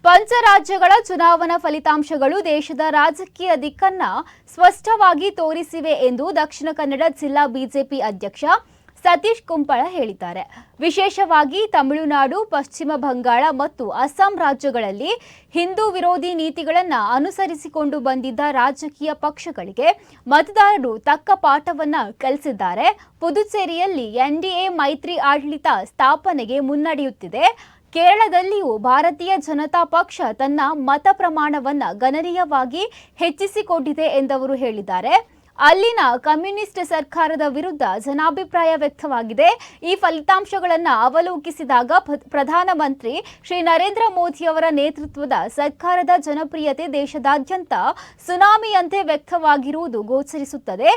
ಪಂಚರಾಜ್ಯಗಳ ಚುನಾವಣಾ ಫಲಿತಾಂಶಗಳು ದೇಶದ ರಾಜಕೀಯ ದಿಕ್ಕನ್ನ ಸ್ಪಷ್ಟವಾಗಿ ತೋರಿಸಿವೆ ಎಂದು ದಕ್ಷಿಣ ಕನ್ನಡ ಜಿಲ್ಲಾ ಬಿಜೆಪಿ ಅಧ್ಯಕ್ಷ ಸತೀಶ್ ಕುಂಪಳ ಹೇಳಿದ್ದಾರೆ. ವಿಶೇಷವಾಗಿ ತಮಿಳುನಾಡು, ಪಶ್ಚಿಮ ಬಂಗಾಳ ಮತ್ತು ಅಸ್ಸಾಂ ರಾಜ್ಯಗಳಲ್ಲಿ ಹಿಂದೂ ವಿರೋಧಿ ನೀತಿಗಳನ್ನು ಅನುಸರಿಸಿಕೊಂಡು ಬಂದಿದ್ದ ರಾಜಕೀಯ ಪಕ್ಷಗಳಿಗೆ ಮತದಾರರು ತಕ್ಕ ಪಾಠವನ್ನ ಕಲಿಸಿದ್ದಾರೆ. ಪುದುಚೇರಿಯಲ್ಲಿ ಎನ್ಡಿಎ ಮೈತ್ರಿ ಆಡಳಿತ ಸ್ಥಾಪನೆಗೆ ಮುನ್ನಡೆಯುತ್ತಿದೆ. ಕೇರಳದಲ್ಲಿಯೂ ಭಾರತೀಯ ಜನತಾ ಪಕ್ಷ ತನ್ನ ಮತ ಪ್ರಮಾಣವನ್ನ ಗಣನೀಯವಾಗಿ ಹೆಚ್ಚಿಸಿಕೊಂಡಿದೆ ಎಂದವರು ಹೇಳಿದ್ದಾರೆ. ಅಲ್ಲಿನ ಕಮ್ಯುನಿಸ್ಟ್ ಸರ್ಕಾರದ ವಿರುದ್ಧ ಜನಾಭಿಪ್ರಾಯ ವ್ಯಕ್ತವಾಗಿದೆ. ಈ ಫಲಿತಾಂಶಗಳನ್ನು ಅವಲೋಕಿಸಿದಾಗ ಪ್ರಧಾನಮಂತ್ರಿ ಶ್ರೀ ನರೇಂದ್ರ ಮೋದಿಯವರ ನೇತೃತ್ವದ ಸರ್ಕಾರದ ಜನಪ್ರಿಯತೆ ದೇಶದಾದ್ಯಂತ ಸುನಾಮಿಯಂತೆ ವ್ಯಕ್ತವಾಗಿರುವುದು ಗೋಚರಿಸುತ್ತದೆ.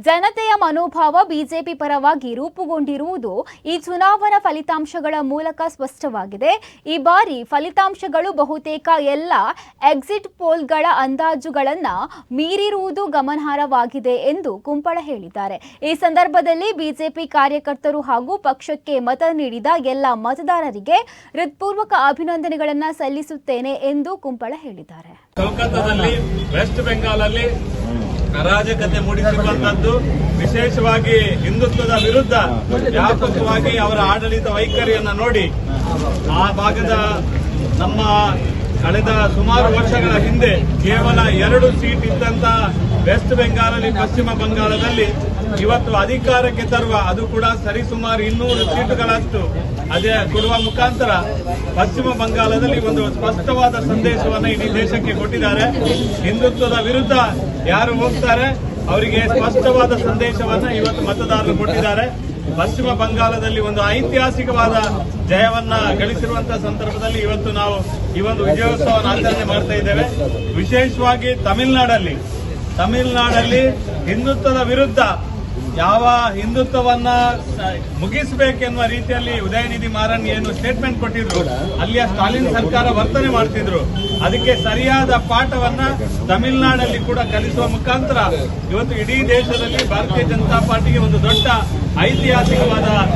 ಜನತೆಯ ಮನೋಭಾವ ಬಿಜೆಪಿ ಪರವಾಗಿ ರೂಪುಗೊಂಡಿರುವುದು ಈ ಚುನಾವಣಾ ಫಲಿತಾಂಶಗಳ ಮೂಲಕ ಸ್ಪಷ್ಟವಾಗಿದೆ. ಈ ಬಾರಿ ಫಲಿತಾಂಶಗಳು ಬಹುತೇಕ ಎಲ್ಲ ಎಕ್ಸಿಟ್ ಪೋಲ್ಗಳ ಅಂದಾಜುಗಳನ್ನು ಮೀರಿರುವುದು ಗಮನಾರ್ಹವಾಗಿದೆ ಎಂದು ಕುಂಪಳ ಹೇಳಿದ್ದಾರೆ. ಈ ಸಂದರ್ಭದಲ್ಲಿ ಬಿಜೆಪಿ ಕಾರ್ಯಕರ್ತರು ಹಾಗೂ ಪಕ್ಷಕ್ಕೆ ಮತ ನೀಡಿದ ಎಲ್ಲ ಮತದಾರರಿಗೆ ಹೃತ್ಪೂರ್ವಕ ಅಭಿನಂದನೆಗಳನ್ನು ಸಲ್ಲಿಸುತ್ತೇನೆ ಎಂದು ಕುಂಪಳ ಹೇಳಿದ್ದಾರೆ. ಕೋಲ್ಕತ್ತಾದಲ್ಲಿ ವೆಸ್ಟ್ ಬೆಂಗಾಲಲ್ಲಿ ಅರಾಜಕತೆ ಮೂಡಿಸಿರುವಂತದ್ದು, ವಿಶೇಷವಾಗಿ ಹಿಂದುತ್ವದ ವಿರುದ್ಧ ವ್ಯಾಪಕವಾಗಿ ಅವರ ಆಡಳಿತ ವೈಖರಿಯನ್ನು ನೋಡಿ ಆ ಭಾಗದ ನಮ್ಮ ಕಳೆದ ಸುಮಾರು ವರ್ಷಗಳ ಹಿಂದೆ ಕೇವಲ 2 ಸೀಟ್ ಇದ್ದಂತ ವೆಸ್ಟ್ ಬೆಂಗಾಲಲ್ಲಿ, ಪಶ್ಚಿಮ ಬಂಗಾಳದಲ್ಲಿ ಇವತ್ತು ಅಧಿಕಾರಕ್ಕೆ ತರುವ, ಅದು ಕೂಡ ಸರಿಸುಮಾರು 200 ಸೀಟುಗಳಷ್ಟು ಅದೇ ಕೊಡುವ ಮುಖಾಂತರ ಪಶ್ಚಿಮ ಬಂಗಾಳದಲ್ಲಿ ಒಂದು ಸ್ಪಷ್ಟವಾದ ಸಂದೇಶವನ್ನು ಇಡೀ ದೇಶಕ್ಕೆ ಕೊಟ್ಟಿದ್ದಾರೆ. ಹಿಂದುತ್ವದ ವಿರುದ್ಧ ಯಾರು ಹೋಗ್ತಾರೆ ಅವರಿಗೆ ಸ್ಪಷ್ಟವಾದ ಸಂದೇಶವನ್ನು ಇವತ್ತು ಮತದಾರರು ಕೊಟ್ಟಿದ್ದಾರೆ. ಪಶ್ಚಿಮ ಬಂಗಾಳದಲ್ಲಿ ಒಂದು ಐತಿಹಾಸಿಕವಾದ ಜಯವನ್ನ ಗಳಿಸಿರುವಂತಹ ಸಂದರ್ಭದಲ್ಲಿ ಇವತ್ತು ನಾವು ಈ ಒಂದು ವಿಜಯೋತ್ಸವವನ್ನು ಆಚರಣೆ ಮಾಡ್ತಾ ಇದ್ದೇವೆ. ವಿಶೇಷವಾಗಿ ತಮಿಳುನಾಡಲ್ಲಿ ಹಿಂದುತ್ವದ ವಿರುದ್ಧ ಯಾವ ಹಿಂದುತ್ವವನ್ನ ಮುಗಿಸಬೇಕೆನ್ನುವ ರೀತಿಯಲ್ಲಿ ಉದಯನಿಧಿ ಮಾರನ್ ಏನು ಸ್ಟೇಟ್ಮೆಂಟ್ ಕೊಟ್ಟಿದ್ರು, ಅಲ್ಲಿಯ ಸ್ಟಾಲಿನ್ ಸರ್ಕಾರ ವರ್ತನೆ ಮಾಡ್ತಿದ್ರು. ಅದಕ್ಕೆ ಸರಿಯಾದ ಪಾಠವನ್ನ ತಮಿಳುನಾಡಲ್ಲಿ ಕೂಡ ಕಲಿಸುವ ಮುಖಾಂತರ ಇವತ್ತು ಇಡೀ ದೇಶದಲ್ಲಿ ಭಾರತೀಯ ಜನತಾ ಪಾರ್ಟಿಗೆ ಒಂದು ದೊಡ್ಡ ಐತಿಹಾಸಿಕವಾದ